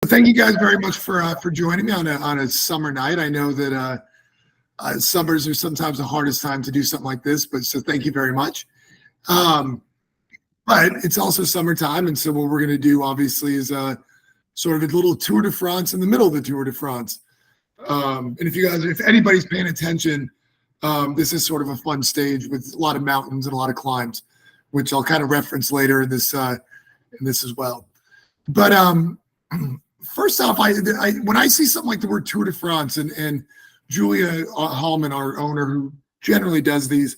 Thank you guys very much for joining me on a summer night. I know that summers are sometimes the hardest time to do something like this, but so thank you very much. Um, but it's also summertime, and so what we're going to do obviously is sort of a little Tour de France in the middle of the Tour de France. And if anybody's paying attention, this is sort of a fun stage with a lot of mountains and a lot of climbs, which I'll kind of reference later in this as well. But first off, when I see something like the word Tour de France and Julia Hallman, our owner, who generally does these,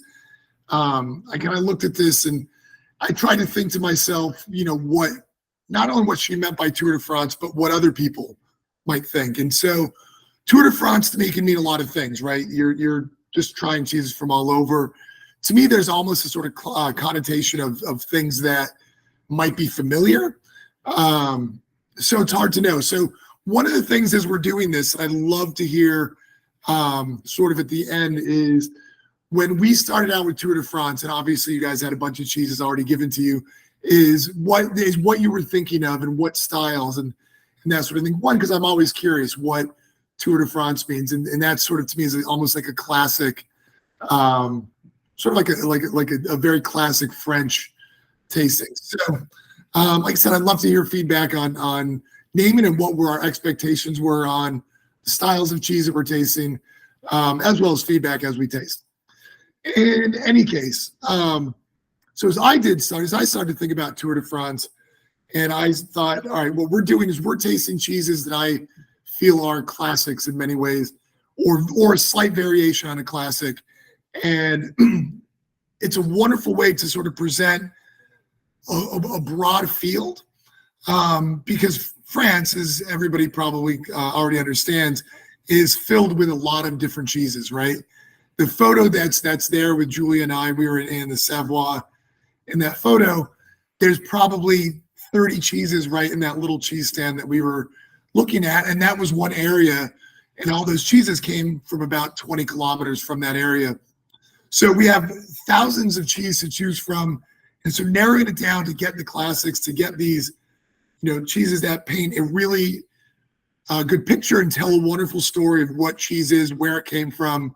I kind of looked at this and I tried to think to myself, what not only what she meant by Tour de France, but what other people might think. And so Tour de France to me can mean a lot of things, right? You're just trying cheeses from all over. To me, there's almost a sort of connotation of things that might be familiar. So it's hard to know. So one of the things as we're doing this, I'd love to hear sort of at the end is when we started out with Tour de France, and obviously you guys had a bunch of cheeses already given to you, is what you were thinking of and what styles and that sort of thing. One, because I'm always curious what Tour de France means, and that sort of to me is almost like a classic, sort of like a very classic French tasting. So, like I said, I'd love to hear feedback on naming and what our expectations were on the styles of cheese that we're tasting, as well as feedback as we taste. In any case, so as I started to think about Tour de France, and I thought, all right, what we're doing is we're tasting cheeses that I feel are classics in many ways, or a slight variation on a classic. And it's a wonderful way to sort of present a broad field, because France, as everybody probably already understands, is filled with a lot of different cheeses, right? The photo that's there with Julia and I, we were in the Savoie. In that photo, there's probably 30 cheeses right in that little cheese stand that we were looking at, and that was one area, and all those cheeses came from about 20 kilometers from that area. So we have thousands of cheese to choose from, and so narrowing it down to get the classics, to get these, cheeses that paint a really good picture and tell a wonderful story of what cheese is, where it came from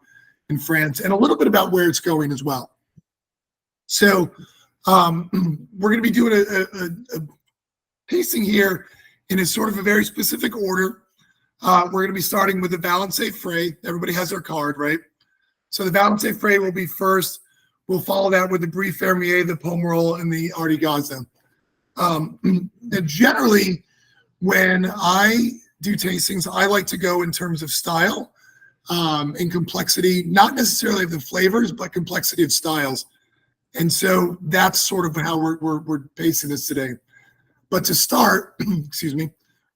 in France, and a little bit about where it's going as well. So we're going to be doing a tasting here in a sort of a very specific order. We're going to be starting with the Valençay Frais. Everybody has their card, right? So the Valençay Frais will be first. We'll follow that with the Brie Fermier, the Pomerol, and the Artigaza. Generally, when I do tastings, I like to go in terms of style and complexity, not necessarily of the flavors, but complexity of styles. And so that's sort of how we're tasting this today. But to start, excuse me.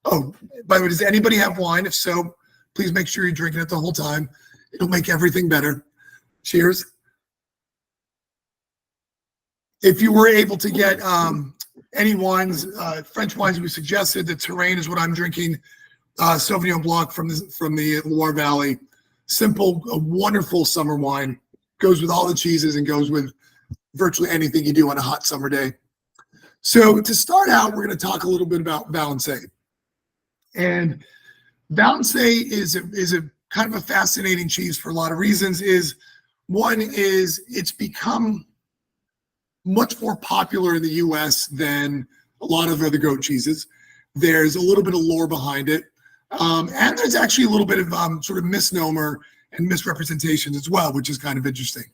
Oh, by the way, does anybody have wine? If so, please make sure you're drinking it the whole time. It'll make everything better. Cheers. If you were able to get any wines, French wines we suggested, the Terrain is what I'm drinking. Sauvignon Blanc from the Loire Valley. Simple, a wonderful summer wine. Goes with all the cheeses and goes with virtually anything you do on a hot summer day. So to start out, we're going to talk a little bit about Valençay. And Valençay is a kind of a fascinating cheese for a lot of reasons. One is it's become much more popular in the U.S. than a lot of other goat cheeses. There's a little bit of lore behind it. And there's actually a little bit of sort of misnomer and misrepresentations as well, which is kind of interesting.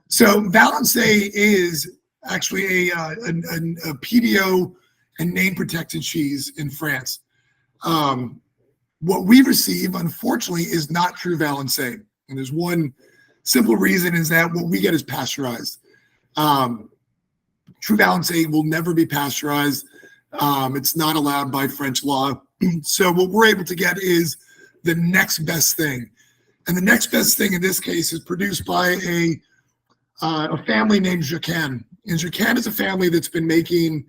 So Valençay is actually a PDO and name protected cheese in France. What we receive, unfortunately, is not true Valençay. And there's one simple reason, is that what we get is pasteurized. True Valençay will never be pasteurized. It's not allowed by French law. So what we're able to get is the next best thing. And the next best thing in this case is produced by a family named Jacquin. And Jacquin is a family that's been making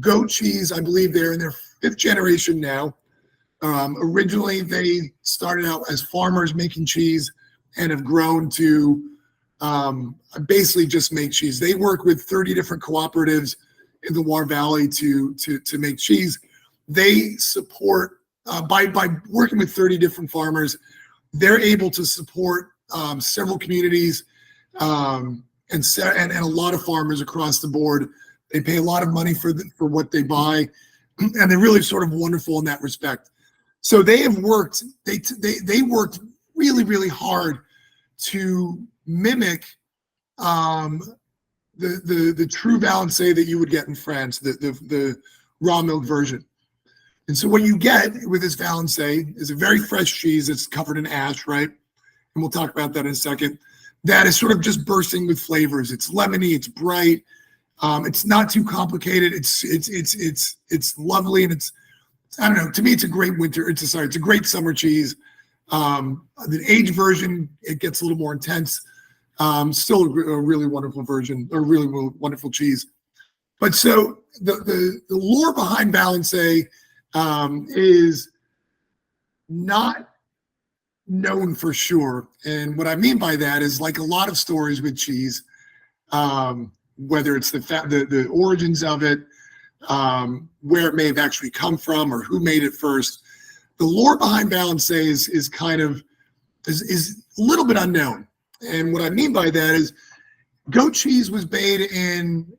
goat cheese. I believe they're in their 5th generation now. Originally, they started out as farmers making cheese and have grown to basically just make cheese. They work with 30 different cooperatives in the Loire Valley to make cheese. they support by working with 30 different farmers. They're able to support several communities and a lot of farmers across the board. They pay a lot of money for what they buy, and they're really sort of wonderful in that respect. So they have worked. They worked really, really hard to mimic the true Valençay that you would get in France, the raw milk version. And so what you get with this Valençay is a very fresh cheese that's covered in ash, right? And we'll talk about that in a second. That is sort of just bursting with flavors. It's lemony, it's bright, it's not too complicated. It's lovely, and it's, I don't know. To me, it's a great winter. It's a great summer cheese. The aged version, it gets a little more intense. Still a really wonderful version, or really wonderful cheese. But so the lore behind Valençay is not known for sure. And what I mean by that is, like a lot of stories with cheese, whether it's the origins of it, where it may have actually come from, or who made it first, the lore behind Valençay is kind of is a little bit unknown. And what I mean by that is, goat cheese was made in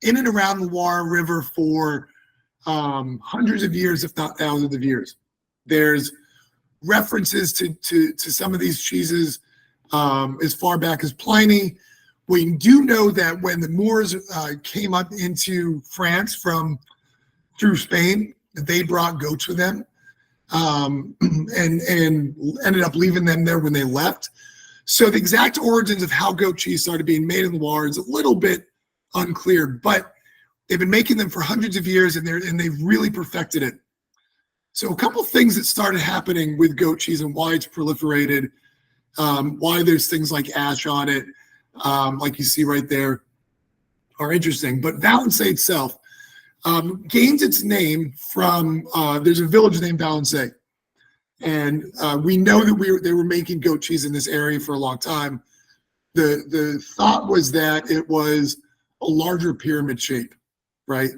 and around the Loire River for hundreds of years, if not thousands of years. There's references to some of these cheeses as far back as Pliny. We do know that when the Moors came up into France through Spain, they brought goats with them, and ended up leaving them there when they left. So the exact origins of how goat cheese started being made in the Loire is a little bit unclear, but they've been making them for hundreds of years, and they've really perfected it. So a couple things that started happening with goat cheese and why it's proliferated, why there's things like ash on it, like you see right there, are interesting. But Valençay itself gains its name from, there's a village named Valençay. And we know that they were making goat cheese in this area for a long time. The thought was that it was a larger pyramid shape, right?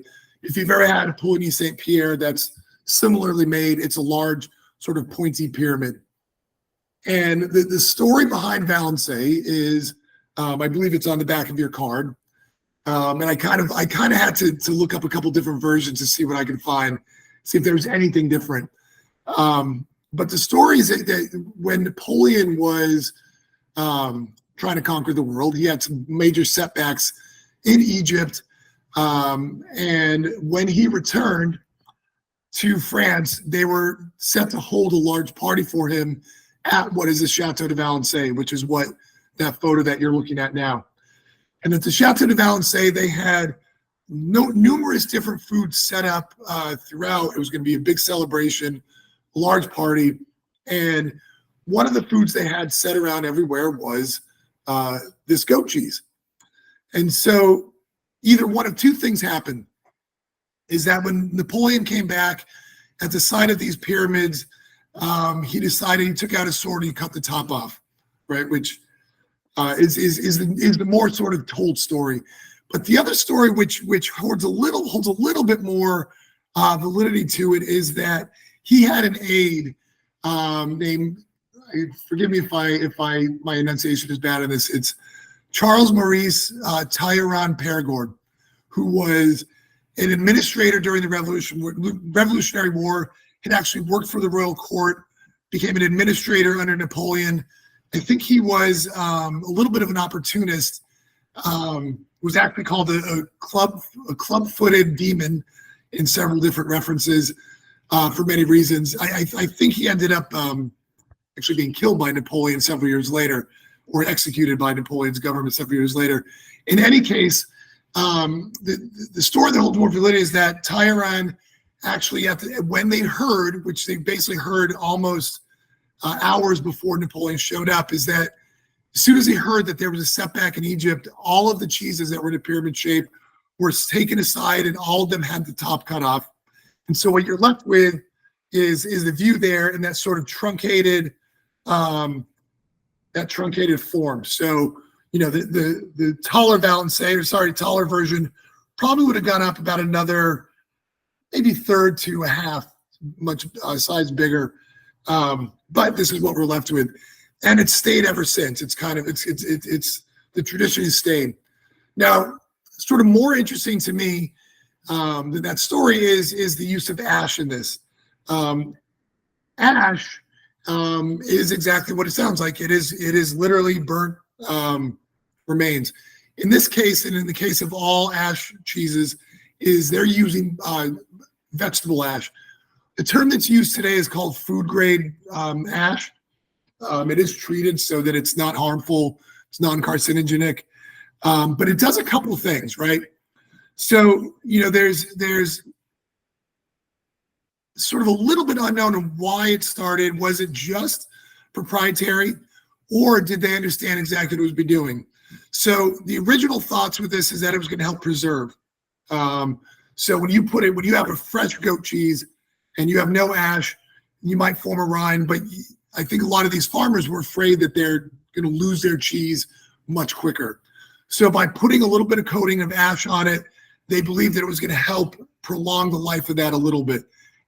If you've ever had a Pouligny Saint Pierre that's similarly made, it's a large sort of pointy pyramid. And the story behind Valençay is, I believe it's on the back of your card. And I kind of had to look up a couple different versions to see what I could find, see if there was anything different. But the story is that when Napoleon was trying to conquer the world, he had some major setbacks in Egypt. And when he returned to France, they were set to hold a large party for him at what is the Chateau de Valençay, which is what that photo that you're looking at now. And at the Chateau de Valençay, they had numerous different foods set up throughout. It was going to be a big celebration, a large party. And one of the foods they had set around everywhere was this goat cheese. And so either one of two things happened, is that when Napoleon came back at the site of these pyramids, he decided, he took out his sword and he cut the top off, right? Which is the more sort of told story. But the other story, which holds a little bit more validity to it, is that he had an aide named, forgive me if my enunciation is bad in this, it's Charles Maurice Talleyrand-Périgord, who was an administrator during the Revolutionary War, had actually worked for the royal court, became an administrator under Napoleon. I think he was a little bit of an opportunist, was actually called a club-footed demon in several different references for many reasons. I think he ended up actually being killed by Napoleon several years later, or executed by Napoleon's government several years later. In any case, the story that holds more validity is that Talleyrand actually, when they heard, which they basically heard almost hours before Napoleon showed up, is that as soon as he heard that there was a setback in Egypt, all of the cheeses that were in a pyramid shape were taken aside, and all of them had the top cut off. And so what you're left with is the view there in that sort of truncated, form. So, you know, the taller Valençay, or sorry, taller version probably would have gone up about another maybe third to a half much size bigger. But this is what we're left with, and it's stayed ever since. It's kind of it's the tradition has stayed. Now, sort of more interesting to me than that story is the use of ash in this. Ash is exactly what it sounds like. It is literally burnt remains. In this case, and in the case of all ash cheeses, is they're using vegetable ash. The term that's used today is called food grade ash. It is treated so that it's not harmful, it's non-carcinogenic, but it does a couple of things, right? So, there's sort of a little bit unknown of why it started. Was it just proprietary, or did they understand exactly what it was doing? So the original thoughts with this is that it was going to help preserve. So when you have a fresh goat cheese and you have no ash, you might form a rind, but I think a lot of these farmers were afraid that they're going to lose their cheese much quicker. So by putting a little bit of coating of ash on it, they believed that it was going to help prolong the life of that a little bit.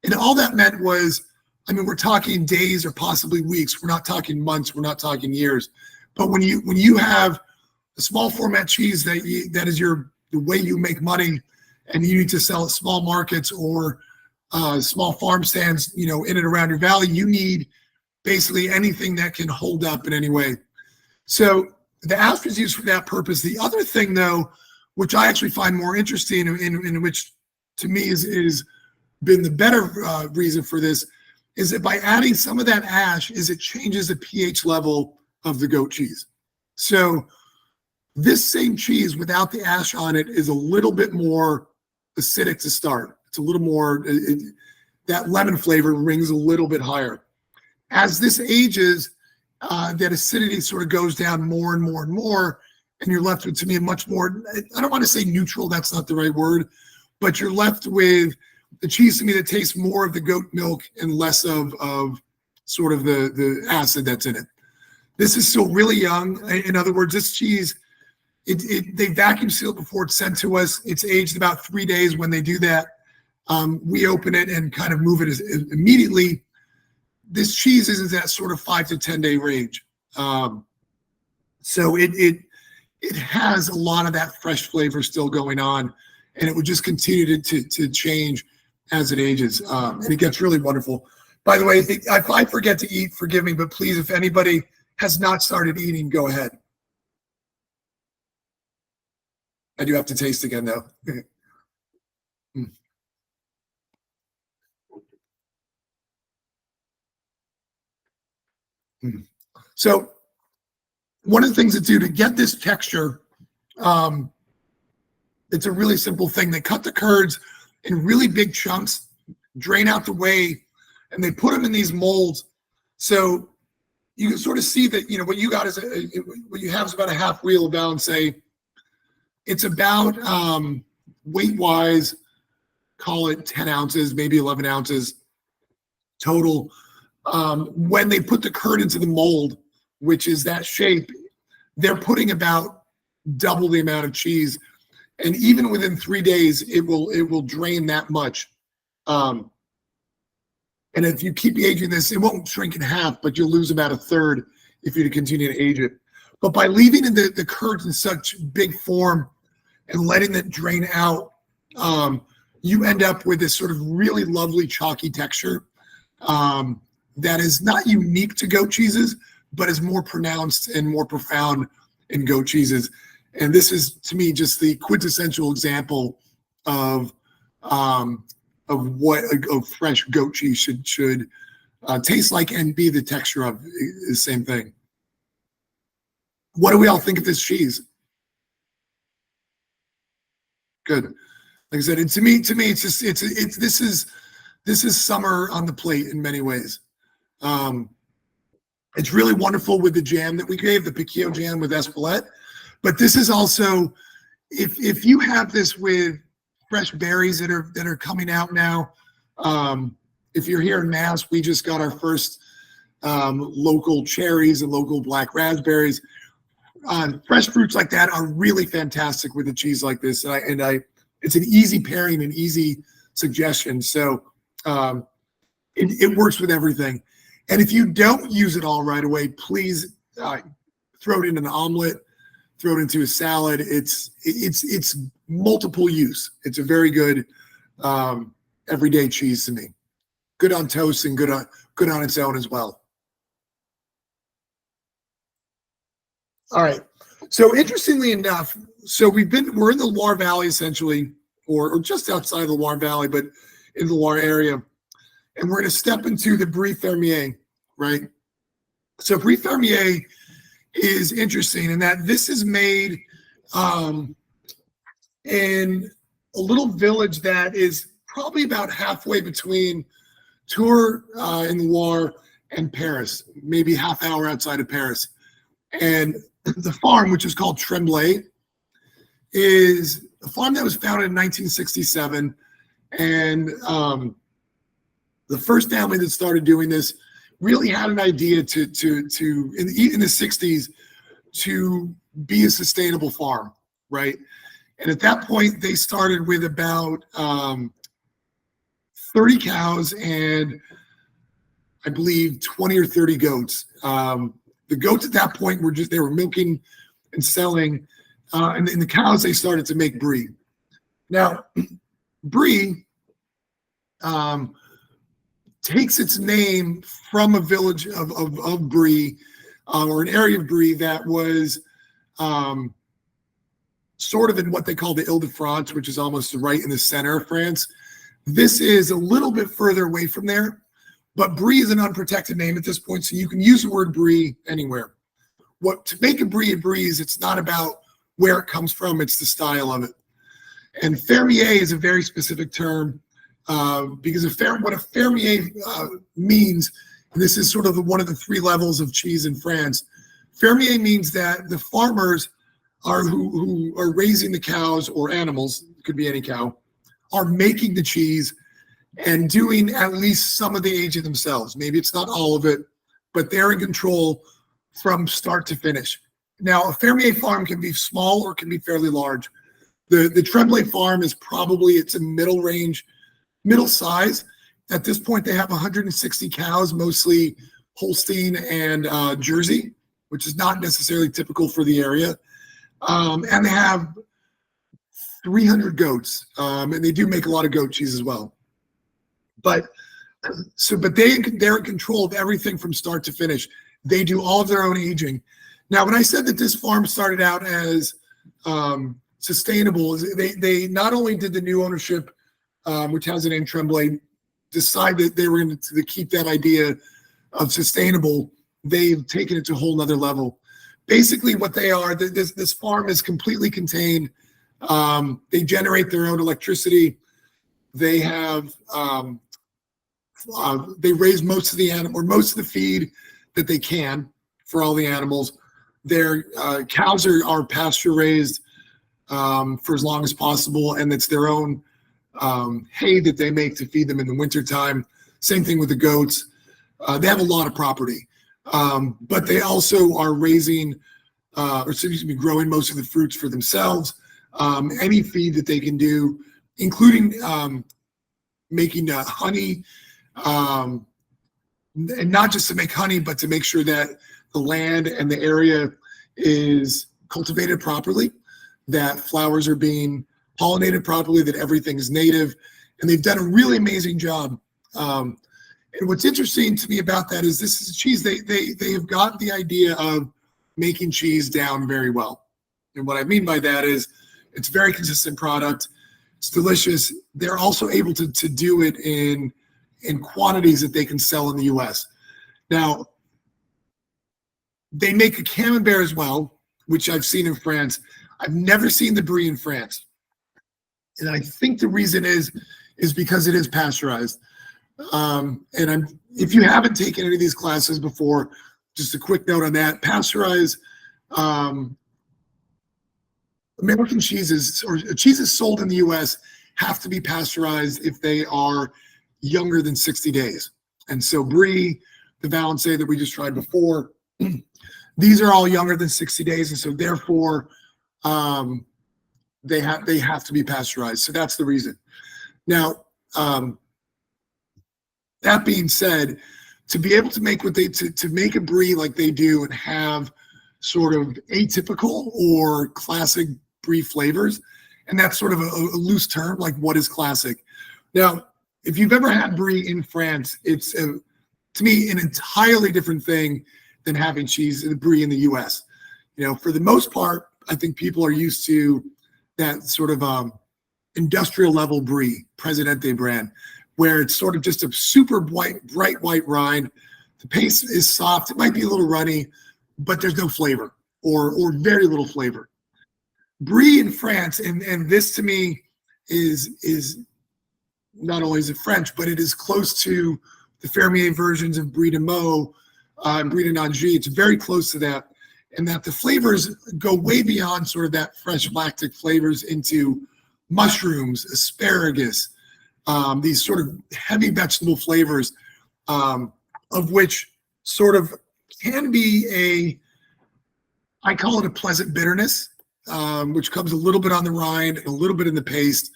And all that meant was, we're talking days or possibly weeks. We're not talking months. We're not talking years. But when you have a small format cheese that is the way you make money, and you need to sell at small markets or small farm stands, in and around your valley, you need basically anything that can hold up in any way. So the ash is used for that purpose. The other thing, though, which I actually find more interesting, in which to me is been the better reason for this, is that by adding some of that ash, it changes the pH level of the goat cheese. So this same cheese without the ash on it is a little bit more acidic to start. It's a little more, that lemon flavor rings a little bit higher. As this ages, that acidity sort of goes down more and more and more, and you're left with, to me, a much more, I don't want to say neutral, that's not the right word, but you're left with the cheese, to me, that tastes more of the goat milk and less of sort of the acid that's in it. This is still really young. In other words, this cheese, they vacuum seal it before it's sent to us. It's aged about 3 days. When they do that, we open it and kind of move it immediately. This cheese is in that sort of 5 to 10 day range. So it has a lot of that fresh flavor still going on, and it would just continue to change as it ages. And it gets really wonderful. By the way, if I forget to eat, forgive me, but please, if anybody has not started eating, go ahead. I do have to taste again, though. Mm. Mm. So one of the things to get this texture, it's a really simple thing. They cut the curds in really big chunks, drain out the whey, and they put them in these molds. So you can sort of see that, what you got is what you have is about a half wheel of balance. Say it's about weight-wise, call it 10 ounces, maybe 11 ounces total. When they put the curd into the mold, which is that shape, they're putting about double the amount of cheese. And even within 3 days, it will drain that much. And if you keep aging this, it won't shrink in half, but you'll lose about a third if you continue to age it. But by leaving the curds in such big form and letting it drain out, you end up with this sort of really lovely chalky texture that is not unique to goat cheeses, but is more pronounced and more profound in goat cheeses. And this is, to me, just the quintessential example of what a fresh goat cheese should taste like and be the texture of. The same thing. What do we all think of this cheese? Good. Like I said, and to me, it's just this is summer on the plate in many ways. It's really wonderful with the jam that we gave, the piquillo jam with Espelette. But this is also, if you have this with fresh berries that are coming out now. If you're here in Mass, we just got our first local cherries and local black raspberries. Fresh fruits like that are really fantastic with a cheese like this, and it's an easy pairing and easy suggestions. So it works with everything. And if you don't use it all right away, please throw it in an omelet, throw it into a salad. It's multiple use. It's a very good everyday cheese to me. Good on toast and good on its own as well. All right. So interestingly enough, we're in the Loire Valley essentially, or just outside of the Loire Valley, but in the Loire area. And we're going to step into the Brie Fermier, right? So Brie Fermier is interesting in that this is made in a little village that is probably about halfway between Tours in the Loire and Paris, maybe half hour outside of Paris. And the farm, which is called Tremblay, is a farm that was founded in 1967. And the first family that started doing this really had an idea in the 60s to be a sustainable farm, right? And at that point, they started with about 30 cows and I believe 20 or 30 goats. The goats at that point they were milking and selling, and the cows, they started to make Brie. Now, Brie takes its name from a village of Brie, or an area of Brie that was sort of in what they call the Ile-de-France, which is almost right in the center of France. This is a little bit further away from there, but Brie is an unprotected name at this point, so you can use the word Brie anywhere. To make a Brie is it's not about where it comes from, it's the style of it. And Fermier is a very specific term because what a Fermier means, and this is sort of one of the three levels of cheese in France. Fermier means that the farmers who are raising the cows or animals, it could be any cow, are making the cheese and doing at least some of the aging themselves. Maybe it's not all of it, but they're in control from start to finish. Now, a Fermier farm can be small or can be fairly large. The Tremblay farm is it's a middle size. At this point, they have 160 cows, mostly Holstein and Jersey, which is not necessarily typical for the area. And they have 300 goats, and they do make a lot of goat cheese as well. But they're in control of everything from start to finish. They do all of their own aging. Now, when I said that this farm started out as sustainable, they not only did the new ownership, which has the name Tremblay, decide that they were going to keep that idea of sustainable, they've taken it to a whole nother level. Basically, what they are, this farm is completely contained. They generate their own electricity. They have they raise most of the animal or most of the feed that they can for all the animals. Their cows are pasture raised for as long as possible, and it's their own hay that they make to feed them in the wintertime. Same thing with the goats. They have a lot of property, but they also are growing most of the fruits for themselves. Any feed that they can do, including making honey, and not just to make honey, but to make sure that the land and the area is cultivated properly, that flowers are being pollinated properly, that everything is native. And they've done a really amazing job. And what's interesting to me about that is this is cheese. They have got the idea of making cheese down very well. And what I mean by that is it's a very consistent product. It's delicious. They're also able to do it in quantities that they can sell in the US. Now, they make a camembert as well, which I've seen in France. I've never seen the Brie in France. And I think the reason is because it is pasteurized. If you haven't taken any of these classes before, just a quick note on that, pasteurized American cheeses or cheeses sold in the US have to be pasteurized if they are younger than 60 days. And so Brie, the Valençay that we just tried before, these are all younger than 60 days. And so therefore, they have to be pasteurized. So that's the reason. Now, That being said, to be able to make to make a brie like they do and have sort of atypical or classic brie flavors, and that's sort of a loose term, like what is classic. Now, if you've ever had brie in France, it's to me an entirely different thing than having cheese and brie in the U.S. For the most part, I think people are used to that sort of industrial level brie, Presidente brand, where it's sort of just a super bright white rind. The paste is soft. It might be a little runny, but there's no flavor or very little flavor. Brie in France, and this to me is not only is it French, but it is close to the Fermier versions of Brie de Meaux and Brie de Nangy. It's very close to that, and that the flavors go way beyond sort of that fresh lactic flavors into mushrooms, asparagus, these sort of heavy vegetable flavors, of which sort of can be I call it a pleasant bitterness, which comes a little bit on the rind and a little bit in the paste.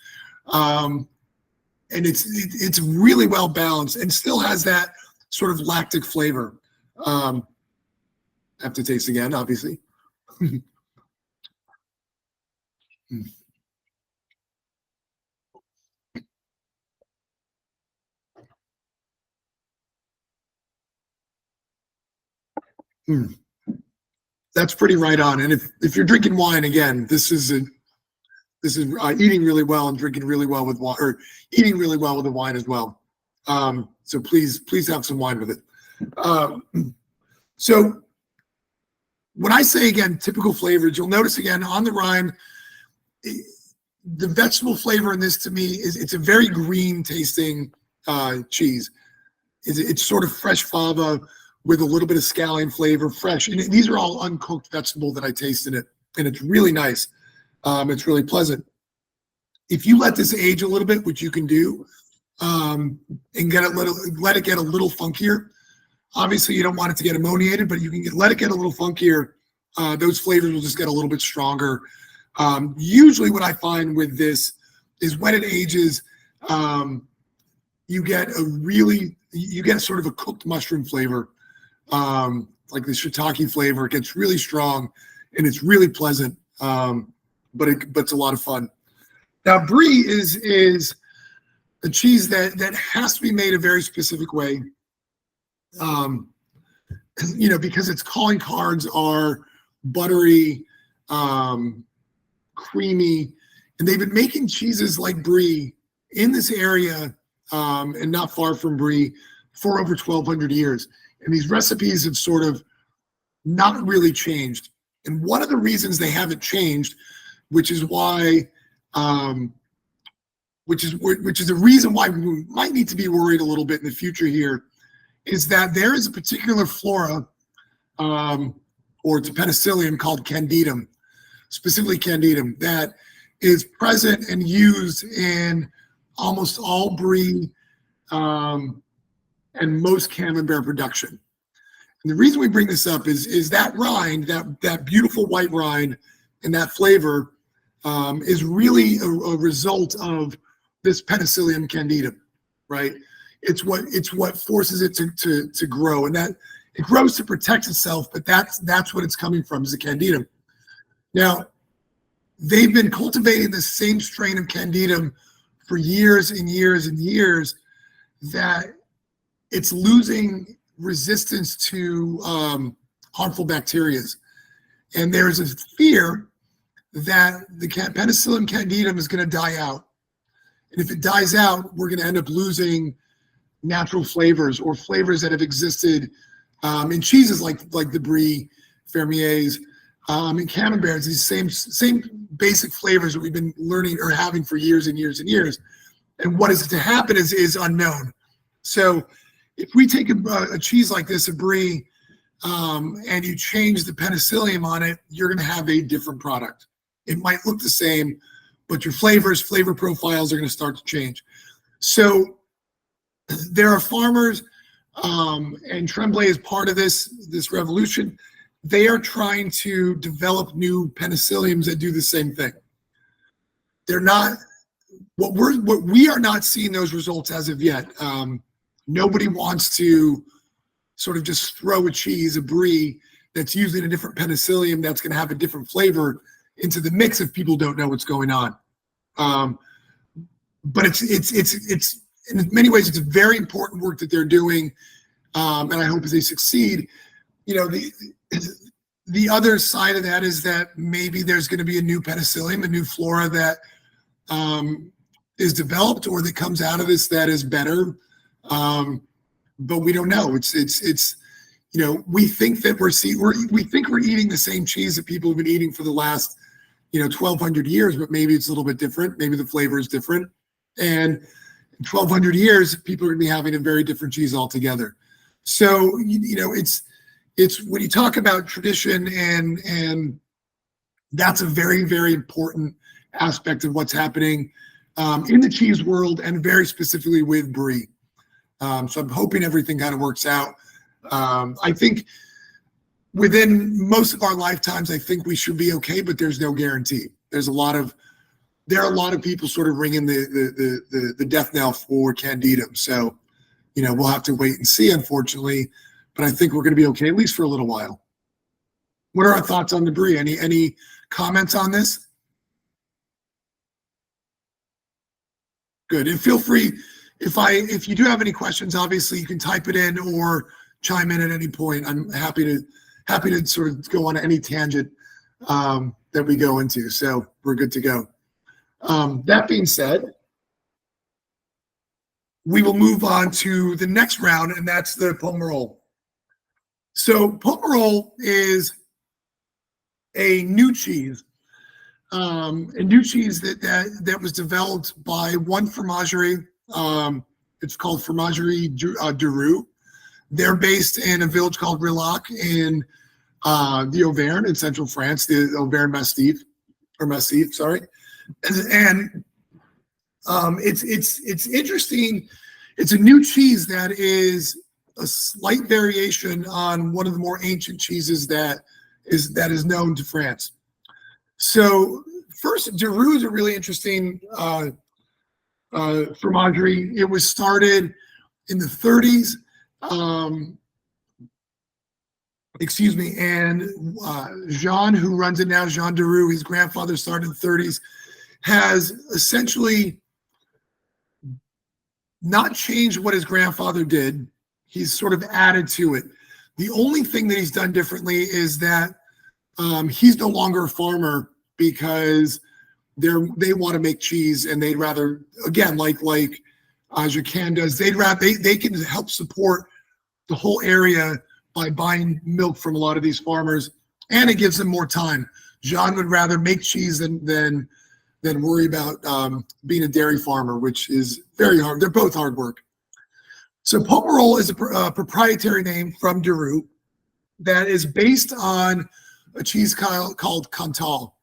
And it's really well balanced and still has that sort of lactic flavor. I have to taste again, obviously. That's pretty right on. And if you're drinking wine, again, this is eating really well and drinking really well with wine, or eating really well with the wine as well. So please have some wine with it. So when I say, again, typical flavors, you'll notice again on the rind, the vegetable flavor in this to me it's a very green tasting cheese. It's sort of fresh fava with a little bit of scallion flavor, fresh. And these are all uncooked vegetable that I taste in it, and it's really nice. It's really pleasant. If you let this age a little bit, which you can do, and let it get a little funkier. Obviously, you don't want it to get ammoniated, but you can let it get a little funkier. Those flavors will just get a little bit stronger. Usually, what I find with this is when it ages, you get sort of a cooked mushroom flavor, like the shiitake flavor. It gets really strong, and it's really pleasant. But it's a lot of fun. Now, brie is a cheese that has to be made a very specific way. Because its calling cards are buttery, creamy, and they've been making cheeses like brie in this area and not far from brie for over 1,200 years. And these recipes have sort of not really changed. And one of the reasons they haven't changed, which is why, which is the reason why we might need to be worried a little bit in the future here, is that there is a particular flora, or it's a penicillium called Candidum, specifically Candidum, that is present and used in almost all brie and most camembert production. And the reason we bring this up is that rind, that beautiful white rind and that flavor is really a result of this Penicillium candidum, right? It's what forces it to grow, and that it grows to protect itself, but that's what it's coming from, is the candidum. Now, they've been cultivating the same strain of candidum for years and years and years, that it's losing resistance to harmful bacteria. And there's a fear that the Penicillium candidum is going to die out. And if it dies out, we're going to end up losing natural flavors, or flavors that have existed in cheeses like the brie, Fermiers, and camemberts, these same basic flavors that we've been learning or having for years and years and years. And what is to happen is unknown. So if we take a cheese like this, a brie, and you change the penicillium on it, you're going to have a different product. It might look the same, but your flavor profiles are going to start to change. So there are farmers, and Tremblay is part of this revolution. They are trying to develop new penicilliums that do the same thing. They're not what we are not seeing those results as of yet. Nobody wants to sort of just throw a brie that's using a different penicillium that's going to have a different flavor into the mix if people don't know what's going on. But it's in many ways it's very important work that they're doing, and I hope as they succeed. The other side of that is that maybe there's going to be a new penicillium, a new flora that is developed or that comes out of this that is better, but we don't know. It's we think that we think we're eating the same cheese that people have been eating for the last 1,200 years, but maybe it's a little bit different. Maybe the flavor is different, and in 1,200 years, people are going to be having a very different cheese altogether. So it's when you talk about tradition and that's a very, very important aspect of what's happening in the cheese world and very specifically with brie. So I'm hoping everything kind of works out. I think within most of our lifetimes, I think we should be okay, but there's no guarantee. There are a lot of people sort of ringing the death knell for Candidum. So, we'll have to wait and see, unfortunately, but I think we're going to be okay, at least for a little while. What are our thoughts on the brie? Any comments on this? Good. And feel free, if you do have any questions, obviously you can type it in or chime in at any point. I'm happy to sort of go on any tangent that we go into. So we're good to go. That being said, we will move on to the next round, and that's the Pomerol. So Pomerol is a new cheese, that was developed by one fromagerie. It's called Fromagerie du Roux. They're based in a village called Rilhac in the Auvergne in central France, the Auvergne Massif, sorry. And it's interesting. It's a new cheese that is a slight variation on one of the more ancient cheeses that is known to France. So first, du Roux is a really interesting fromagerie. It was started in the 30s. And Jean, who runs it now, Jean du Roux, his grandfather started in the 30s, has essentially not changed what his grandfather did. He's sort of added to it. The only thing that he's done differently is that he's no longer a farmer because they want to make cheese, and they'd rather, again, like Jacan does, they can help support the whole area by buying milk from a lot of these farmers, and it gives them more time. Jean would rather make cheese than worry about being a dairy farmer, which is very hard. They're both hard work. So Pomerol is a proprietary name from du Roux that is based on a cheese called Cantal.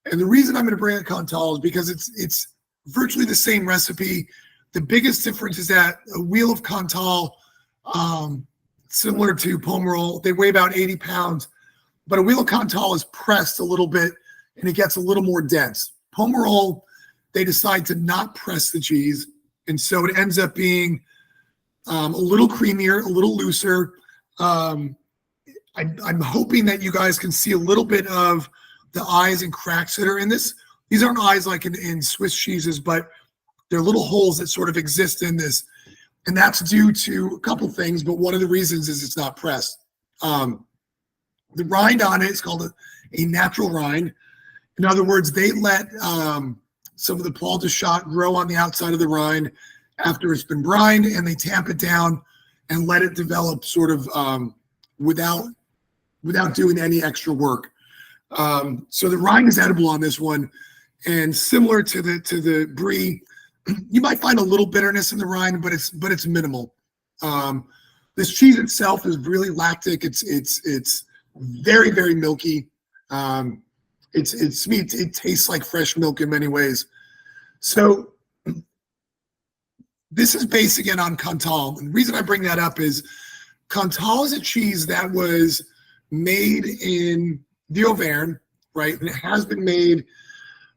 And the reason I'm going to bring up Cantal is because it's virtually the same recipe. The biggest difference is that a wheel of Cantal, similar to Pomerol, they weigh about 80 pounds, but a wheel of Cantal is pressed a little bit and it gets a little more dense. Pomerol, they decide to not press the cheese, and so it ends up being a little creamier, a little looser. I'm hoping that you guys can see a little bit of the eyes and cracks that are in this. These aren't eyes like in Swiss cheeses, but they're little holes that sort of exist in this. And that's due to a couple things, but one of the reasons is it's not pressed. The rind on it is called a natural rind. In other words, they let some of the poil de chat grow on the outside of the rind after it's been brined, and they tamp it down and let it develop sort of without doing any extra work. So the rind is edible on this one, and similar to the brie, you might find a little bitterness in the rind, but it's minimal. This cheese itself is really lactic. It's very, very milky. It's sweet. It tastes like fresh milk in many ways. So this is based again on Cantal. And the reason I bring that up is Cantal is a cheese that was made in the Auvergne, right? And it has been made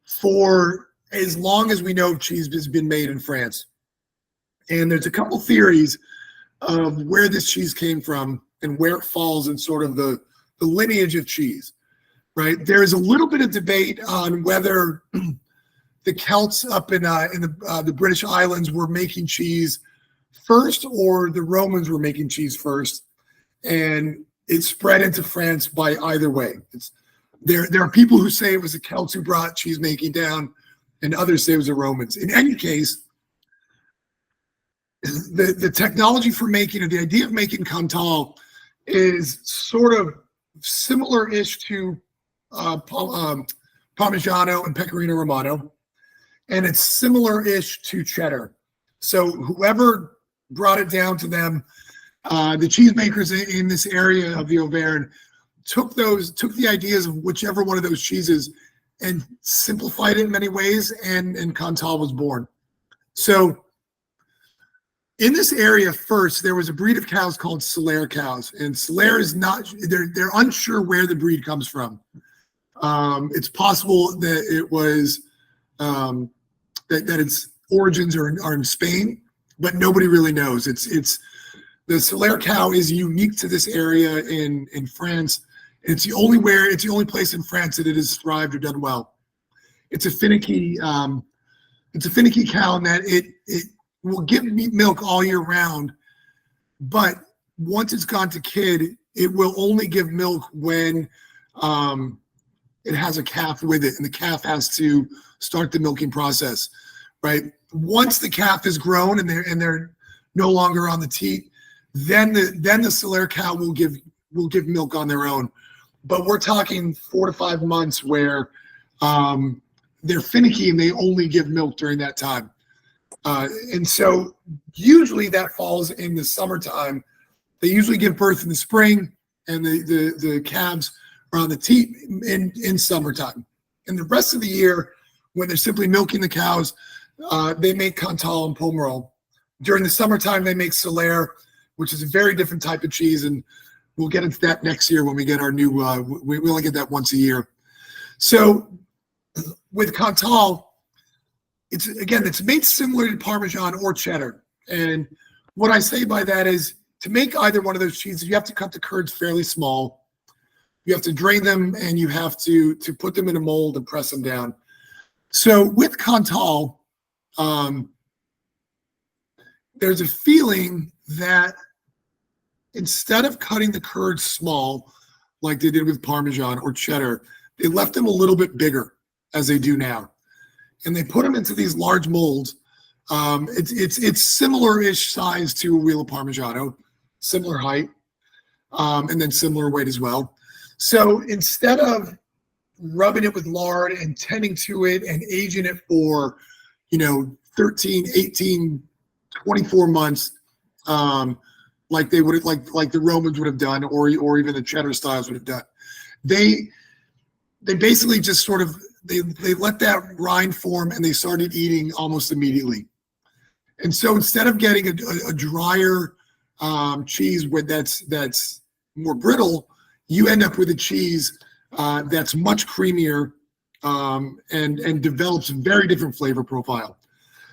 for as long as we know cheese has been made in France. And there's a couple theories of where this cheese came from and where it falls in sort of the lineage of cheese, right? There is a little bit of debate on whether the Celts up in the British Islands were making cheese first or the Romans were making cheese first. And it spread into France by either way. There are people who say it was the Celts who brought cheese making down, and others say it was the Romans. In any case, the technology for making it, the idea of making Cantal is sort of similar-ish to Parmigiano and Pecorino Romano, and it's similar-ish to cheddar. So whoever brought it down to them, the cheesemakers in this area of the Auvergne took the ideas of whichever one of those cheeses and simplified it in many ways, and Cantal was born. So in this area first, there was a breed of cows called Solaire cows, and Solaire is not, they're unsure where the breed comes from. It's possible that it was, that its origins are in Spain, but nobody really knows. The Solaire cow is unique to this area in France. It's the only place in France that it has thrived or done well. It's a finicky cow in that it will give milk all year round, but once it's gone to kid, it will only give milk when it has a calf with it, and the calf has to start the milking process, right? Once the calf is grown and they're no longer on the teat, then the Solaire cow will give milk on their own. But we're talking 4 to 5 months where they're finicky and they only give milk during that time. And so usually that falls in the summertime. They usually give birth in the spring, and the calves are on the teat in summertime. And the rest of the year, when they're simply milking the cows, they make Cantal and Pomerol. During the summertime, they make Solaire, which is a very different type of cheese, and we'll get into that next year when we get our new, we only get that once a year. So with Cantal, it's made similar to Parmesan or cheddar. And what I say by that is, to make either one of those cheeses, you have to cut the curds fairly small. You have to drain them, and you have to put them in a mold and press them down. So with Cantal, there's a feeling that instead of cutting the curds small, like they did with Parmesan or cheddar, they left them a little bit bigger, as they do now. And they put them into these large molds. It's similar-ish size to a wheel of Parmigiano, similar height, and then similar weight as well. So instead of rubbing it with lard and tending to it and aging it for, 13, 18, 24 months, like they would, like the Romans would have done, or even the cheddar styles would have done, they basically just sort of they let that rind form, and they started eating almost immediately. And so instead of getting a drier cheese that's more brittle, you end up with a cheese that's much creamier and develops a very different flavor profile.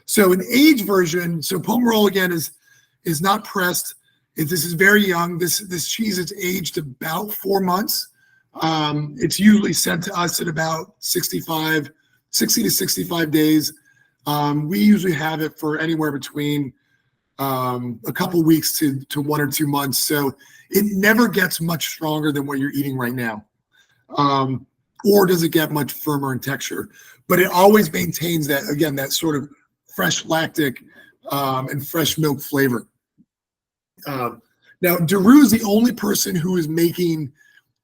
So an aged version, so Pomerol again is not pressed. This is very young. This cheese is aged about 4 months. It's usually sent to us at about 60 to 65 days. We usually have it for anywhere between a couple weeks to 1 or 2 months. So it never gets much stronger than what you're eating right now. Or does it get much firmer in texture? But it always maintains that, again, that sort of fresh lactic and fresh milk flavor. Now, Daru is the only person who is making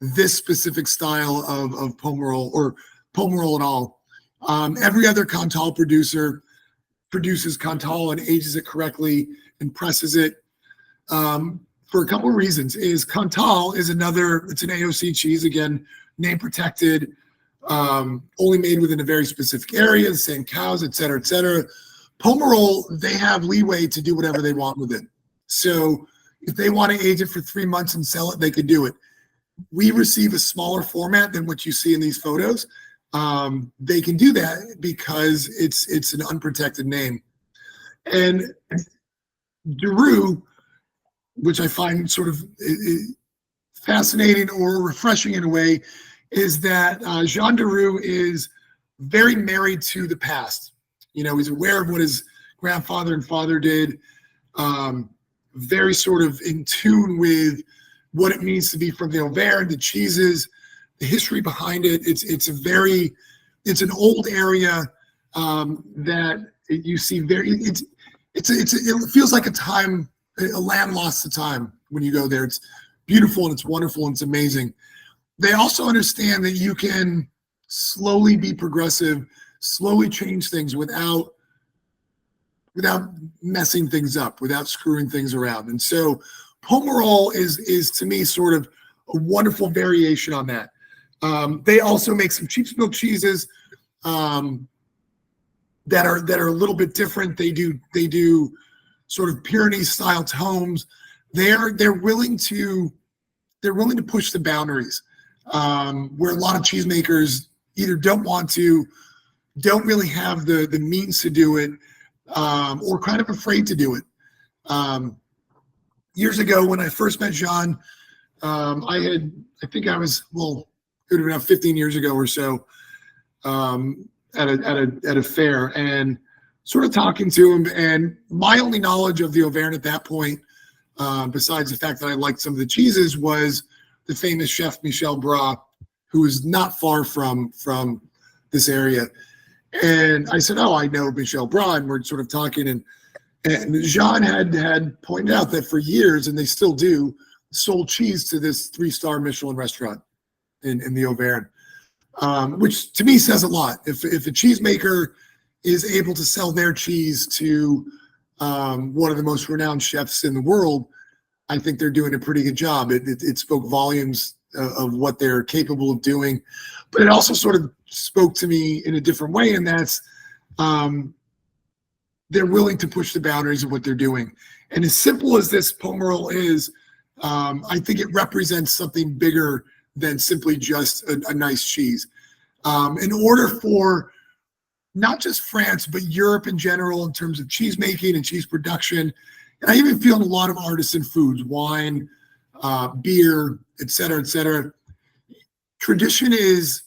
this specific style of Pomerol, or Pomerol at all. Every other Cantal producer produces Cantal and ages it correctly and presses it for a couple of reasons. Cantal is it's an AOC cheese, again, name protected, only made within a very specific area, the same cows, et cetera, et cetera. Pomerol, they have leeway to do whatever they want with it. So if they want to age it for 3 months and sell it, they could do it. We receive a smaller format than what you see in these photos. they can do that because it's an unprotected name. And Daru, which I find sort of fascinating or refreshing in a way, is that Jean Daru is very married to the past. He's aware of what his grandfather and father did, very sort of in tune with what it means to be from the Auvergne, the cheeses, the history behind it. It's an old area that you see it feels like a land lost to time when you go there. It's beautiful and it's wonderful and it's amazing. They also understand that you can slowly be progressive, slowly change things without messing things up, without screwing things around. And so Pomerol is to me sort of a wonderful variation on that. They also make some cheap milk cheeses that are a little bit different. They do sort of Pyrenees style tomes. They're willing to push the boundaries, where a lot of cheesemakers either don't really have the means to do it, or kind of afraid to do it. Years ago, when I first met Jean, it would have been about 15 years ago or so, at a fair, and sort of talking to him. And my only knowledge of the Auvergne at that point, besides the fact that I liked some of the cheeses, was the famous chef Michel Bras, who is not far from this area. And I said, "Oh, I know Michel Bras," and we're sort of talking, and Jean had pointed out that for years, and they still do, sold cheese to this 3-star Michelin restaurant in the Auvergne, which to me says a lot. If a cheesemaker is able to sell their cheese to one of the most renowned chefs in the world, I think they're doing a pretty good job. It spoke volumes of what they're capable of doing, but it also sort of spoke to me in a different way, and that's they're willing to push the boundaries of what they're doing. And as simple as this Pomerol is, I think it represents something bigger than simply just a nice cheese. In order for not just France, but Europe in general, in terms of cheese making and cheese production, and I even feel in a lot of artisan foods, wine, beer, et cetera, tradition is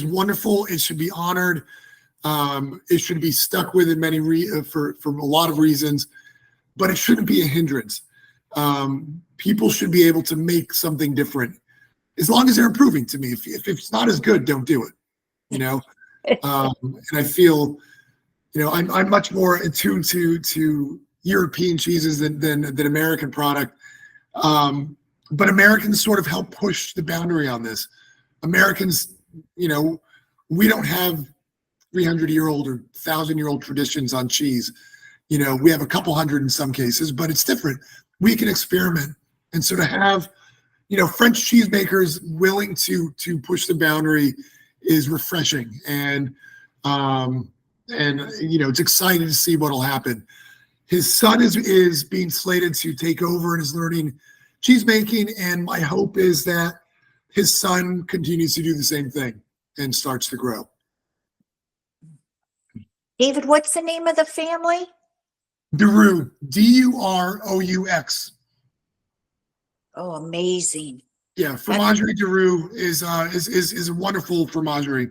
wonderful. It should be honored. It should be stuck with in for a lot of reasons, but it shouldn't be a hindrance. People should be able to make something different, as long as they're improving. To me, if it's not as good, don't do it. And I feel, I'm much more attuned to European cheeses than American product. But Americans sort of help push the boundary on this. Americans, we don't have 300-year-old or 1,000-year-old traditions on cheese. We have a couple hundred in some cases, but it's different. We can experiment. And so to have, French cheesemakers willing to push the boundary is refreshing. And it's exciting to see what'll happen. His son is being slated to take over and is learning cheese making. And my hope is that his son continues to do the same thing and starts to grow. David, what's the name of the family? Daru, Durous. Oh, amazing. Yeah, Fromagerie Daru is a wonderful fromagerie.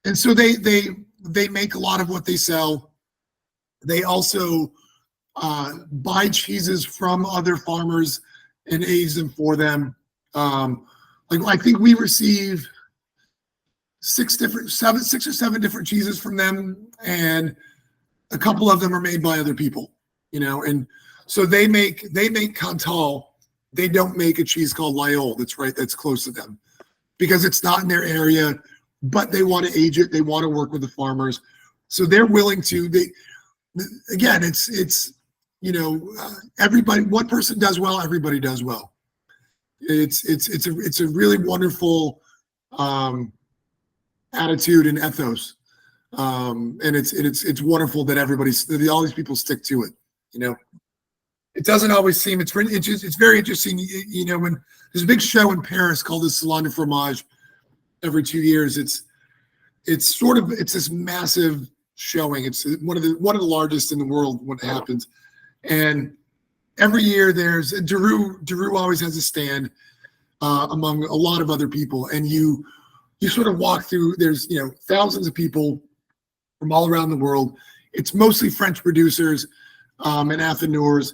And so they make a lot of what they sell. They also buy cheeses from other farmers and age them for them. I think we receive 6 or 7 different cheeses from them, and a couple of them are made by other people, and so they make Cantal. They don't make a cheese called Lyolle that's close to them, because it's not in their area, but they want to age it. They want to work with the farmers. So they're willing to, everybody, one person does well, everybody does well. It's a really wonderful attitude and ethos. And it's wonderful that all these people stick to it. It doesn't always seem, it's very interesting. When there's a big show in Paris called the Salon de Fromage every 2 years, it's this massive showing. It's one of the largest in the world when it happens. And every year there's Daru always has a stand among a lot of other people, and you sort of walk through. There's thousands of people from all around the world. It's mostly French producers and affineurs,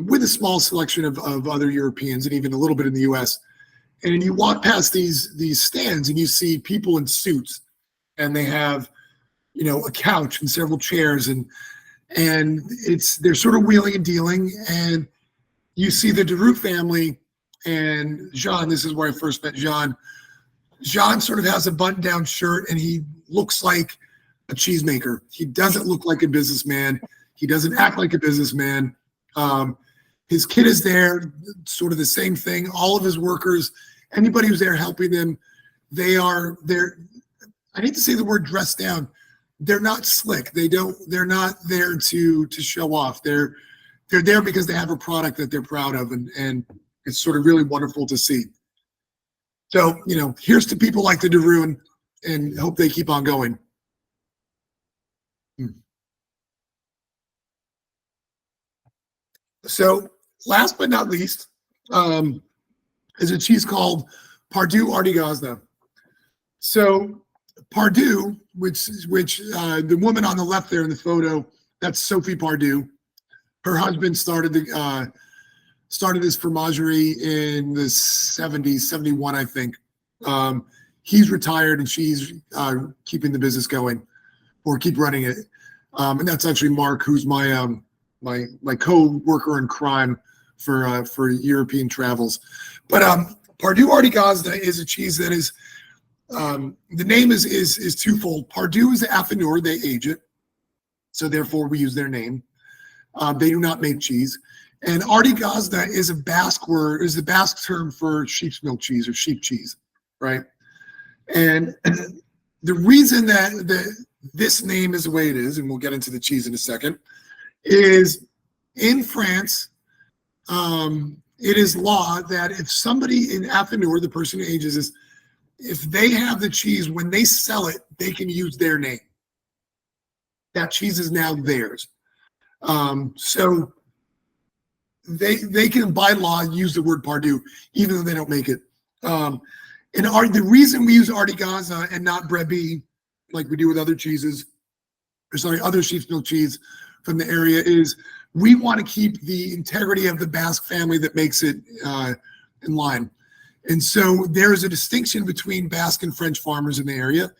with a small selection of other Europeans and even a little bit in the U.S. And you walk past these stands and you see people in suits, and they have a couch and several chairs, and they're sort of wheeling and dealing, and you see the Daru family and Jean. This is where I first met Jean. Jean sort of has a button-down shirt, and he looks like a cheesemaker. He doesn't look like a businessman. He doesn't act like a businessman. His kid is there, sort of the same thing. All of his workers, anybody who's there helping them, they're I need to say the word dressed down. They're not slick. They're not there to show off. They're there because they have a product that they're proud of, and it's sort of really wonderful to see. So, here's to people like the Daru, and hope they keep on going. So last but not least is a cheese called Pardue Artigazda. So Pardue, which the woman on the left there in the photo, that's Sophie Pardue. Her husband started this fromagerie in the 70s, 71, I think. He's retired, and she's keeping the business going, or keep running it. And that's actually Mark, who's my co-worker in crime for European travels. But Pardue Artigazda is a cheese that is, the name is twofold. Pardue is the affineur, they age it, so therefore we use their name. They do not make cheese. And Artigazda is a Basque word, is the Basque term for sheep's milk cheese or sheep cheese, right? And the reason that this name is the way it is, and we'll get into the cheese in a second, is in France, it is law that if somebody in affineur, the person who ages this, if they have the cheese, when they sell it, they can use their name. That cheese is now theirs. So they can, by law, use the word Pardue, even though they don't make it. And the reason we use Artigazda and not Brebis, like we do with other cheeses, other sheep's milk cheese from the area, is we want to keep the integrity of the Basque family that makes it in line. And so there is a distinction between Basque and French farmers in the area.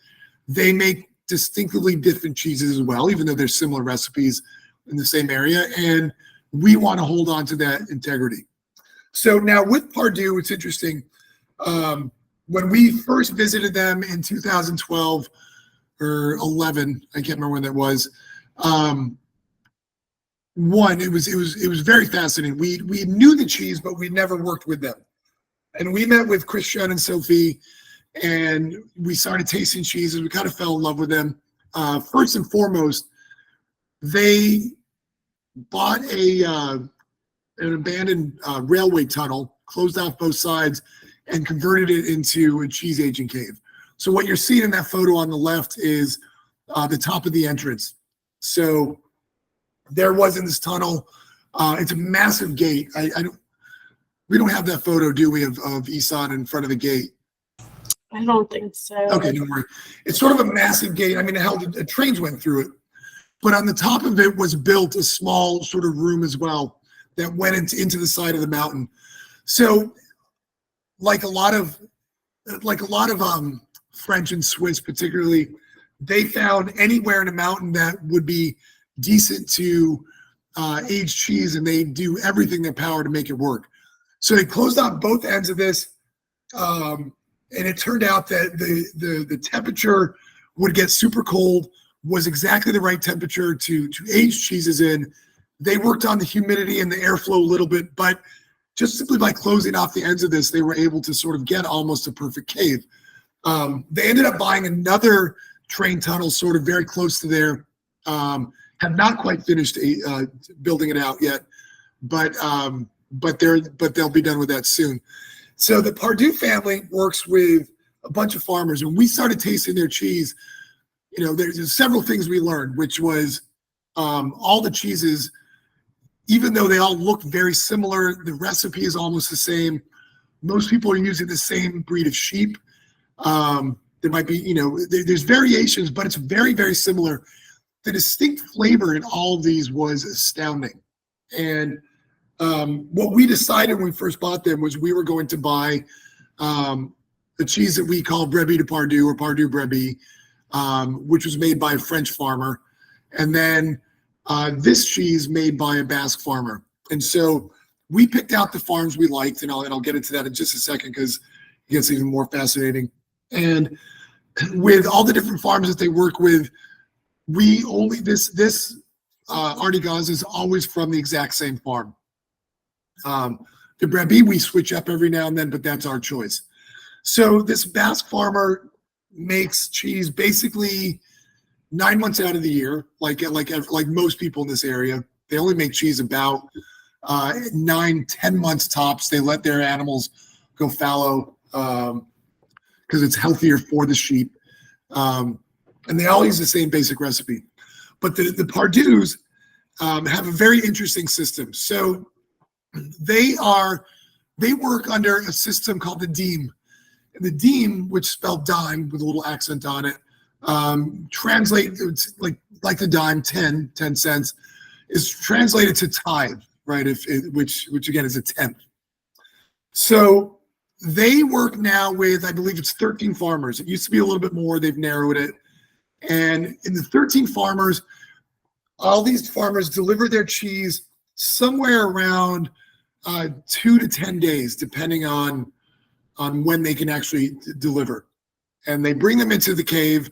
They make distinctively different cheeses as well, even though they're similar recipes in the same area. And we want to hold on to that integrity. So now with Pardue, it's interesting. When we first visited them in 2012 or 11, I can't remember when that was. It was very fascinating. We knew the cheese, but we never worked with them. And we met with Christian and Sophie, and we started tasting cheeses. We kind of fell in love with them. First and foremost, they bought an abandoned railway tunnel, closed off both sides, and converted it into a cheese aging cave. So what you're seeing in that photo on the left is the top of the entrance. So there was in this tunnel. It's a massive gate. We don't have that photo, do we, of Isan in front of the gate? I don't think so. Okay, don't worry. It's sort of a massive gate. I mean, trains went through it. But on the top of it was built a small sort of room as well that went into the side of the mountain. So like a lot of French and Swiss particularly, they found anywhere in a mountain that would be decent to age cheese, and they do everything in their power to make it work. So they closed off both ends of this, and it turned out that the temperature would get super cold, was exactly the right temperature to age cheeses in. They worked on the humidity and the airflow a little bit, but just simply by closing off the ends of this, they were able to sort of get almost a perfect cave. They ended up buying another train tunnel sort of very close to there. Have not quite finished building it out yet, but they'll be done with that soon. So the Pardue family works with a bunch of farmers, and we started tasting their cheese. You know, there's several things we learned, which was all the cheeses, even though they all look very similar, the recipe is almost the same. Most people are using the same breed of sheep. There might be, you know, there's variations, but it's very, very similar. The distinct flavor in all of these was astounding. And what we decided when we first bought them was we were going to buy the cheese that we call Brebis de Pardue or Pardue Brebis, which was made by a French farmer. And then this cheese made by a Basque farmer. And so we picked out the farms we liked, and I'll get into that in just a second because it gets even more fascinating. And with all the different farms that they work with, we only this Artigas is always from the exact same farm. The Brebis we switch up every now and then, but that's our choice. So this Basque farmer makes cheese basically 9 months out of the year, like most people in this area. They only make cheese about 9-10 months tops. They let their animals go fallow because it's healthier for the sheep. And they all use the same basic recipe. But the Pardues have a very interesting system. So they work under a system called the dime. And the dime, which is spelled dime with a little accent on it, translate it's like the dime, 10 cents, is translated to tithe, right? Which again is a tenth. So they work now with, I believe it's 13 farmers. It used to be a little bit more. They've narrowed it. And in the 13 farmers, all these farmers deliver their cheese somewhere around 2 to 10 days, depending on when they can actually deliver. And they bring them into the cave,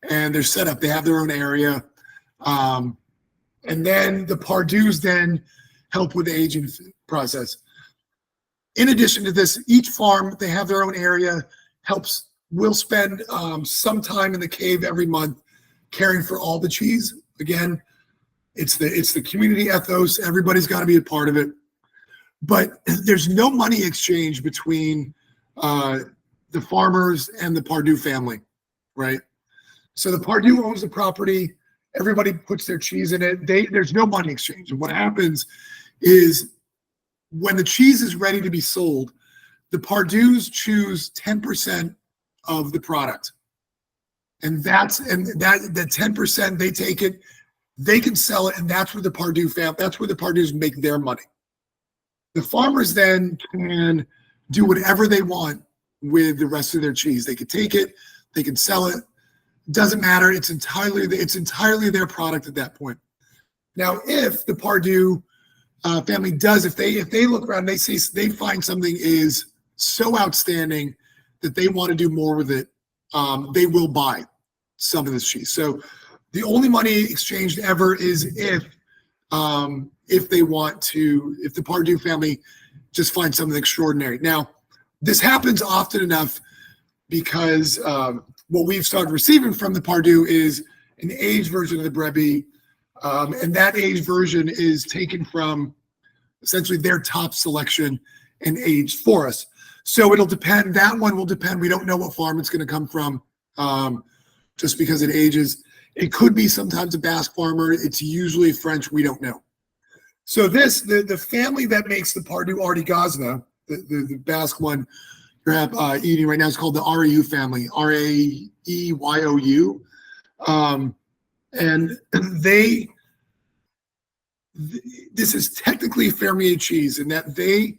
and they're set up. They have their own area. And then the Pardues then help with the aging process. In addition to this, each farm, they have their own area, will spend some time in the cave every month caring for all the cheese. Again, it's the community ethos. Everybody's got to be a part of it. But there's no money exchange between the farmers and the Pardue family, right? So the Pardue owns the property. Everybody puts their cheese in it. There's no money exchange. And what happens is when the cheese is ready to be sold, the Pardues choose 10% of the product. And that 10%, they take it, they can sell it, and that's where the Pardues make their money. The farmers then can do whatever they want with the rest of their cheese. They can take it, they can sell it. Doesn't matter. It's entirely their product at that point. Now, if the Pardue family does, if they look around, they find something is so outstanding that they want to do more with it, they will buy some of this cheese. So the only money exchanged ever is if the Pardue family just finds something extraordinary. Now, this happens often enough because what we've started receiving from the Pardue is an aged version of the Brebis, and that aged version is taken from essentially their top selection and aged for us. So it'll depend. That one will depend. We don't know what farm it's going to come from, just because it ages. It could be sometimes a Basque farmer. It's usually French. We don't know. So the family that makes the Pardue Artigazna, the Basque one you're eating right now, is called the Raeu family, Raeuyou. And this is technically fermier cheese in that they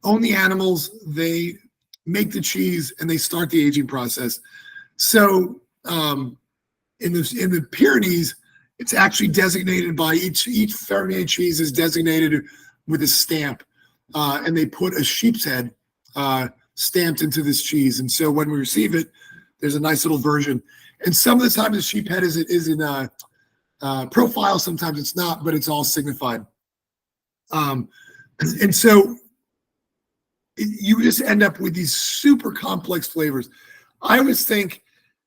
own the animals, they make the cheese, and they start the aging process. So in the Pyrenees, it's actually designated by each fermier cheese is designated with a stamp, and they put a sheep's head stamped into this cheese. And so when we receive it, there's a nice little version. And some of the time the sheep head is in profile, sometimes it's not, but it's all signified. And so you just end up with these super complex flavors. I always think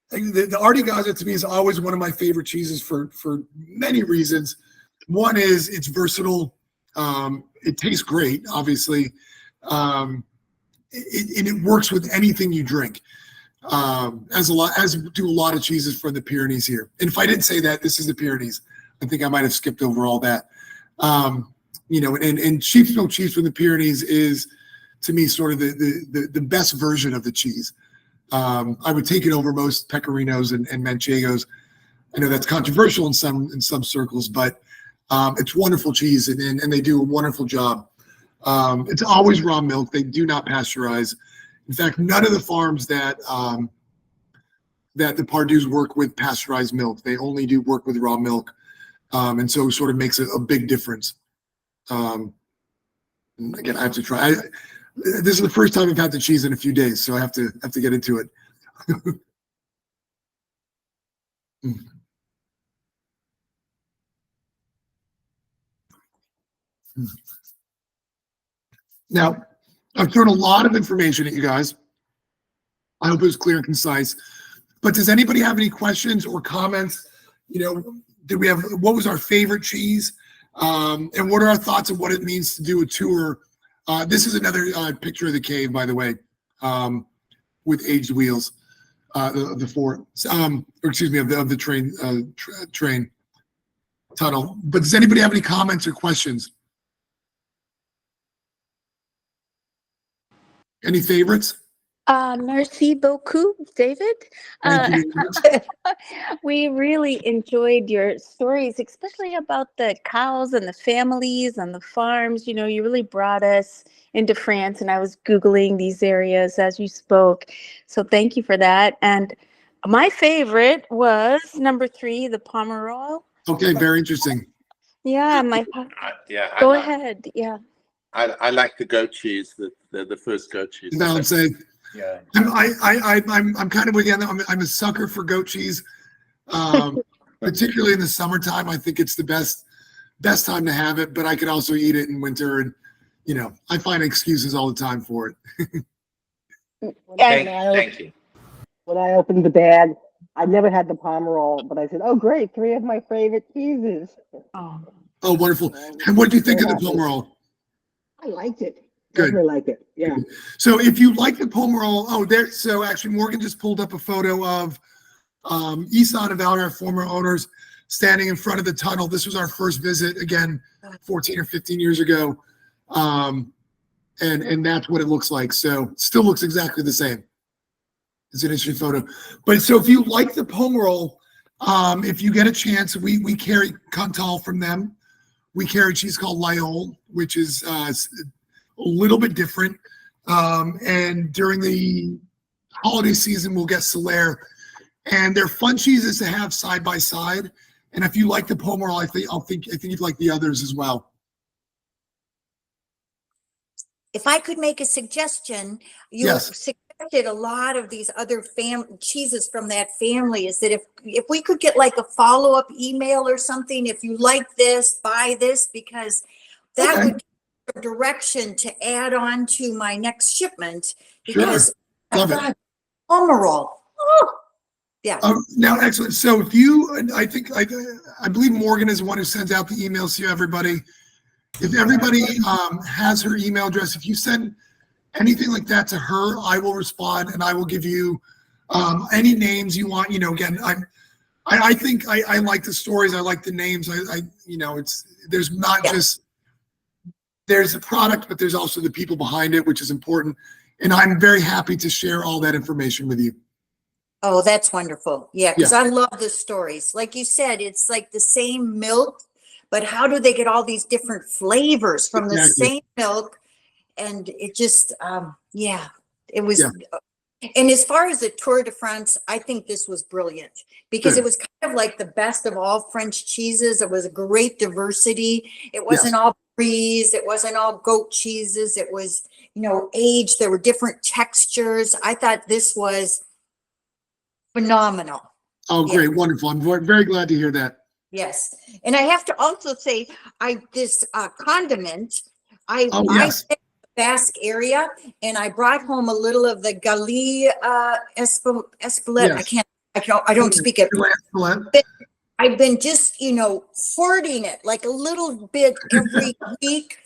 the Artigas to me is always one of my favorite cheeses for many reasons. One is it's versatile. It tastes great, obviously. And it works with anything you drink. as do a lot of cheeses from the Pyrenees here. And if I didn't say that, this is the Pyrenees. I think I might have skipped over all that. And sheep's milk cheese from the Pyrenees is, to me, sort of the best version of the cheese. I would take it over most pecorinos and manchegos. I know that's controversial in some circles, but it's wonderful cheese, and they do a wonderful job. It's always raw milk. They do not pasteurize. In fact, none of the farms that the Pardues work with pasteurized milk. They only do work with raw milk, and so it sort of makes a big difference. Again, I have to try. This is the first time I've had the cheese in a few days, so I have to get into it. Now, I've thrown a lot of information at you guys. I hope it was clear and concise. But does anybody have any questions or comments? What was our favorite cheese? And what are our thoughts on what it means to do a tour? This is another picture of the cave, by the way, with aged wheels, of the train tunnel. But does anybody have any comments or questions? Any favorites? Merci beaucoup, David. Thank you. We really enjoyed your stories, especially about the cows and the families and the farms. You really brought us into France, and I was Googling these areas as you spoke. So thank you for that. And my favorite was number 3, the Pomerol. Okay, very interesting. Yeah, Go ahead. Yeah. I like the goat cheese, the first goat cheese. Balanced. Yeah. I'm kind of with you. I'm a sucker for goat cheese, particularly in the summertime. I think it's the best time to have it. But I could also eat it in winter, and I find excuses all the time for it. Thank you. When I opened the bag, I never had the Pomerol, but I said, "Oh, great! 3 of my favorite cheeses." Oh, Wonderful! And what do you think of the Pomerol? I liked it. Good. I like it. Yeah. So if you like the Pomerol, so actually Morgan just pulled up a photo of Isan and Valerie, our former owners, standing in front of the tunnel. This was our first visit, again, 14 or 15 years ago. And that's what it looks like. So it still looks exactly the same. It's an interesting photo. But so if you like the Pomerol, if you get a chance, we carry Cantal from them. We carry cheese called Lyon, which is a little bit different. And during the holiday season, we'll get Solaire. And they're fun cheeses to have side by side. And if you like the Pomerol, I think you'd like the others as well. If I could make a suggestion, you Yes. suggested a lot of these other cheeses from that family, is that if we could get like a follow-up email or something, if you like this, buy this, because that would give a direction to add on to my next shipment, because Love it. Pomerol. Oh, yeah. Now, excellent. So I believe Morgan is the one who sends out the emails to everybody. If everybody has her email address, if you send anything like that to her, I will respond and I will give you any names you want. Again, I think I like the stories. I like the names. There's not just, there's the product, but there's also the people behind it, which is important. And I'm very happy to share all that information with you. Oh, that's wonderful. Yeah, because I love the stories. Like you said, it's like the same milk, but how do they get all these different flavors from the same milk? And it just, it was. And as far as the Tour de France, I think this was brilliant because it was kind of like the best of all French cheeses. It was a great diversity. It wasn't all bries. It wasn't all goat cheeses. It was, aged. There were different textures. I thought this was phenomenal. Oh, great. Wonderful. I'm very glad to hear that. Yes. And I have to also say, this condiment, I Basque area, and I brought home a little of the Gali Espelette. I don't speak it. I've been just, hoarding it like a little bit every week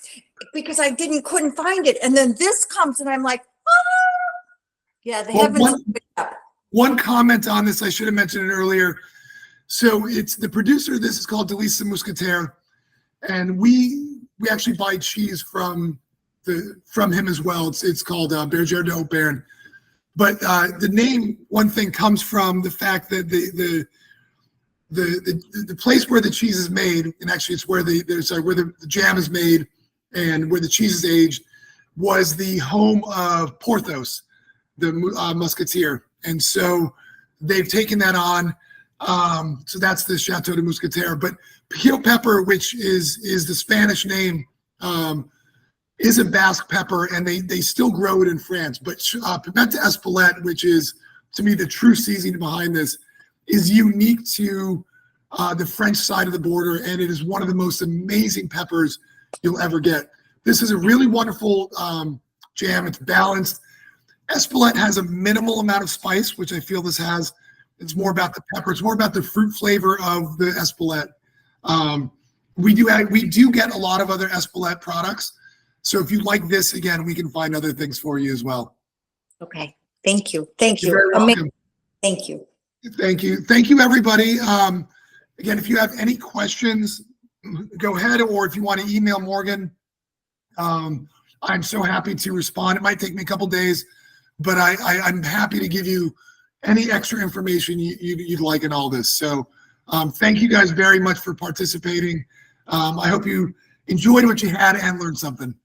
because I couldn't find it. And then this comes and I'm like, they haven't picked up. one comment on this, I should have mentioned it earlier. So it's the producer. This is called Delisa Muscatel, and we actually buy cheese from him as well. It's called Berger de Haut-Bern. But the name, one thing, comes from the fact that the place where the cheese is made, and actually it's where the jam is made and where the cheese is aged, was the home of Porthos, the musketeer. And so they've taken that on. So that's the Chateau de Muscatel. But Picot pepper, which is the Spanish name, is a Basque pepper, and they still grow it in France. But Pimenta Espelette, which is, to me, the true seasoning behind this, is unique to the French side of the border, and it is one of the most amazing peppers you'll ever get. This is a really wonderful jam. It's balanced. Espelette has a minimal amount of spice, which I feel this has. It's more about the pepper. It's more about the fruit flavor of the Espelette. We do get a lot of other Espelette products. So if you like this, again, we can find other things for you as well. Okay. Thank you. Thank You're you. very welcome. Thank you. Thank you. Thank you, everybody. Again, if you have any questions, go ahead, or if you want to email Morgan, I'm so happy to respond. It might take me a couple days, but I'm happy to give you any extra information you'd like in all this. So thank you guys very much for participating. I hope you enjoyed what you had and learned something.